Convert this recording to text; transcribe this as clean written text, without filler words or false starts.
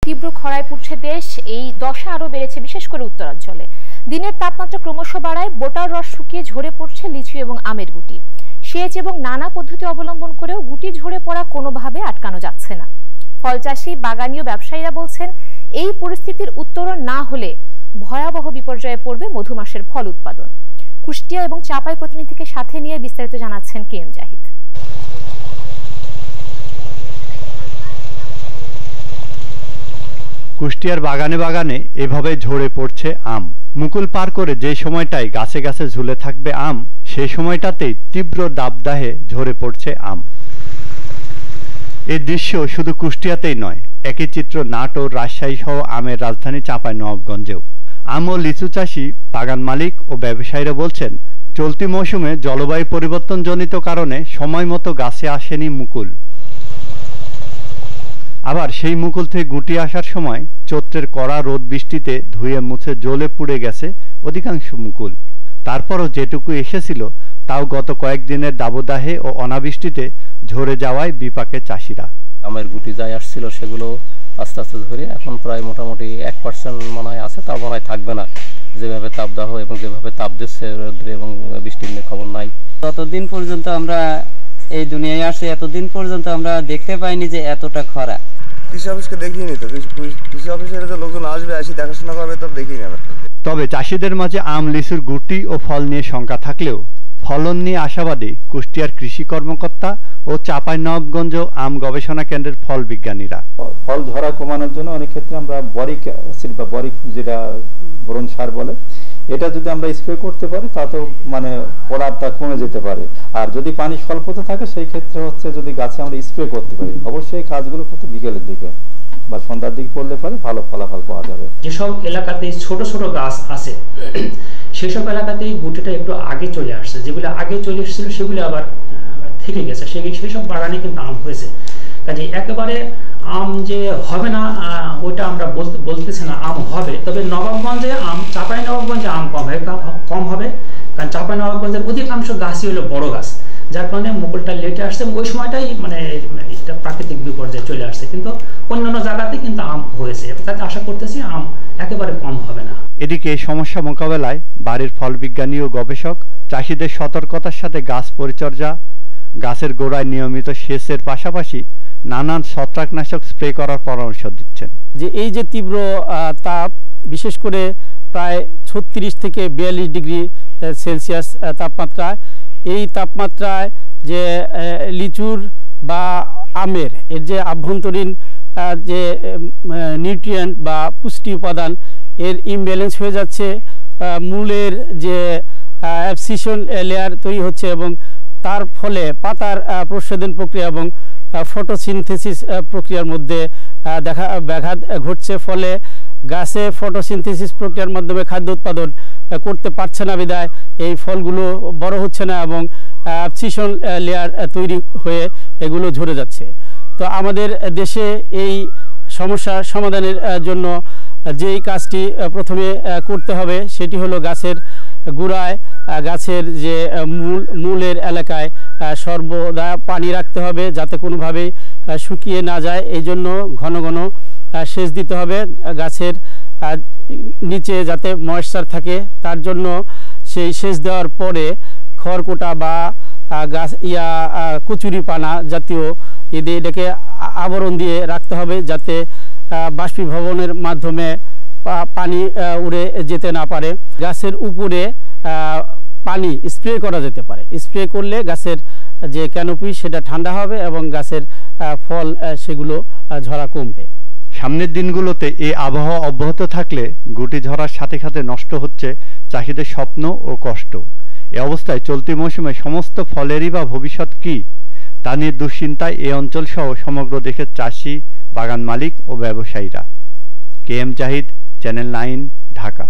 তীব্র খরায় পুড়ছে দেশ। এই দশা আরও বেড়েছে বিশেষ করে উত্তরাঞ্চলে। দিনের তাপমাত্রা ক্রমশ বাড়ায় বোটার রস শুকিয়ে ঝরে পড়ছে লিচু এবং আমের গুটি। সেচ এবং নানা পদ্ধতি অবলম্বন করেও গুটি ঝরে পড়া কোনোভাবে আটকানো যাচ্ছে না। ফল চাষি, বাগানি ও ব্যবসায়ীরা বলছেন, এই পরিস্থিতির উত্তরণ না হলে ভয়াবহ বিপর্যয়ে পড়বে মধুমাসের ফল উৎপাদন। কুষ্টিয়া এবং চাঁপাই প্রতিনিধিকে সাথে নিয়ে বিস্তারিত জানাচ্ছেন KM জাহিদ। কুষ্টিয়ার বাগানে বাগানে এভাবে ঝরে পড়ছে আম। মুকুল পার করে যে সময়টায় গাছে গাছে ঝুলে থাকবে আম, সেই সময়টাতেই তীব্র দাবদাহে ঝরে পড়ছে আম। এই দৃশ্য শুধু কুষ্টিয়াতেই নয়, একই চিত্র নাটোর, রাজশাহী সহ আমের রাজধানী চাঁপাইনবাবগঞ্জেও। আম ও লিচু চাষি, বাগান মালিক ও ব্যবসায়ীরা বলছেন, চলতি মৌসুমে জলবায়ু পরিবর্তনজনিত কারণে সময় মতো গাছে আসেনি মুকুল। আবার সেই মুকুল থেকে গুটি আসার সময় চৈত্রের কড়া রোদ বৃষ্টিতে ধুয়ে মুছে জ্বলে পুড়ে গেছে অধিকাংশ মুকুল। তারপরও যেটুকু এসেছিল তাও গত কয়েকদিনের দাবদাহে ও অনাবৃষ্টিতে ঝরে যাওয়ায় বিপাকে চাষিরা। আমের গুটি যাই আসছিল সেগুলো আস্তে আস্তে ধরে এখন প্রায় মোটামুটি 1% মনে হয় আছে, তাও মনে হয় থাকবে না। যেভাবে তাপদাহ এবং যেভাবে তাপ দিচ্ছে রোদ্রে এবং বৃষ্টির খবর নাই। ততদিন পর্যন্ত আমরা এই দুনিয়ায় আসে, এতদিন পর্যন্ত আমরা দেখতে পাইনি যে এতটা খরা। কৃষি অফিসকে দেখিনি তো, কৃষি অফিসের তো লোকজন আসবে, আসি দেখাশোনা করবে, তবে দেখিনি আমরা। তবে চাষিদের মাঝে আম, লিচুর গুটি ও ফল নিয়ে শঙ্কা থাকলেও ফলন নিয়ে আশাবাদী কুষ্টিয়ার কৃষি কর্মকর্তা ও চাঁপাইনবাবগঞ্জ আম গবেষণা কেন্দ্রের ফল বিজ্ঞানীরা। ফল ধরা কমানোর জন্য অনেক ক্ষেত্রে আমরা বরিক অ্যাসিড বা বরিক যেটা বোরন সার বলে, এটা যদি আমরা স্প্রে করতে পারি তাতেও মানে পড়াটা কমে যেতে পারে। আর যদি পানি স্বল্পতা থাকে সেই ক্ষেত্রে হচ্ছে যদি গাছে আমরা স্প্রে করতে পারি, অবশ্যই কাজগুলো করতে বিকেলের দিকে বা সন্ধ্যার দিকে করলে পারে ভালো ফলাফল পাওয়া যাবে। যেসব এলাকাতে ছোট ছোট গাছ আছে সেসব এলাকাতেই গুটিটা একটু আগে চলে আসছে, যেগুলো আগে চলে এসেছিল সেগুলো আবার থেকে গেছে, সেসব বাগানে কিন্তু আম হয়েছে। কাজে একেবারে আম যে হবে না ওইটা আমরা বলতেছি না, আম হবে। তবে নবাবগঞ্জে আম, চাঁপাইনবাবগঞ্জে আম কম হবে, কারণ চাঁপাইনবাবগঞ্জের অধিকাংশ গাছই হলো বড় গাছ, যার কারণে মুকুলটা লেটে আসছে। ওই সময়টাই মানে এটা প্রাকৃতিক বিপর্যয়ে চলে আসছে, কিন্তু অন্যান্য জায়গাতে কিন্তু আম হয়েছে। তাতে আশা করতেছি আম একেবারে কম হবে না। এদিকে এই সমস্যা মোকাবেলায় বাড়ির ফল বিজ্ঞানী ও গবেষক চাষিদের সতর্কতার সাথে গাছ পরিচর্যা, গাছের গোড়ায় নিয়মিত সেচের পাশাপাশি নানান ছত্রাকনাশক স্প্রে করার পরামর্শ দিচ্ছেন। যে এই যে তীব্র তাপ, বিশেষ করে প্রায় 36 থেকে 42 ডিগ্রি সেলসিয়াস তাপমাত্রা, এই তাপমাত্রায় যে লিচুর বা আমের এর যে আভ্যন্তরীণ যে নিউট্রিয়েন্ট বা পুষ্টি উপাদান এর ইমব্যালেন্স হয়ে যাচ্ছে, মূলের যে অ্যাবসিশন লেয়ার তৈরি হচ্ছে এবং তার ফলে পাতার প্রচ্ছদন প্রক্রিয়া এবং ফটোসিনথেসিস প্রক্রিয়ার মধ্যে ব্যাঘাত ঘটছে। ফলে গাছে ফটোসিনথেসিস প্রক্রিয়ার মাধ্যমে খাদ্য উৎপাদন করতে পারছে না, বিধায় এই ফলগুলো বড় হচ্ছে না এবং অ্যাবসিশন লেয়ার তৈরি হয়ে এগুলো ঝরে যাচ্ছে। তো আমাদের দেশে এই সমস্যা সমাধানের জন্য যেই কাজটি প্রথমে করতে হবে সেটি হলো গাছের গোড়ায়, গাছের যে মূলের এলাকায় সর্বদা পানি রাখতে হবে, যাতে কোনোভাবেই শুকিয়ে না যায়। এই জন্য ঘন ঘন সেচ দিতে হবে। গাছের নিচে যাতে ময়েশ্চার থাকে তার জন্য সেই সেচ দেওয়ার পরে খড়কুটা বা গাছ কচুরি পানা জাতীয় এটাকে আবরণ দিয়ে রাখতে হবে, যাতে বাষ্পীভবনের মাধ্যমে পানি উড়ে যেতে না পারে। গাছের উপরে পানি স্প্রে করা যেতে পারে, স্প্রে করলে গাছের যে ক্যানোপি সেটা ঠান্ডা হবে এবং গাছের ফল সেগুলো ঝরা কমবে। সামনের দিনগুলোতে এই আবহাওয়া অব্যাহত থাকলে গুটি ঝরার সাথে সাথে নষ্ট হচ্ছে চাষিদের স্বপ্ন ও কষ্ট। এ অবস্থায় চলতি মৌসুমে সমস্ত ফলেরই বা ভবিষ্যৎ কি তা নিয়ে দুশ্চিন্তায় এ অঞ্চল সহ সমগ্র দেশের চাষি, বাগান মালিক ও ব্যবসায়ীরা। KM Zahid, channel 9, Dhaka.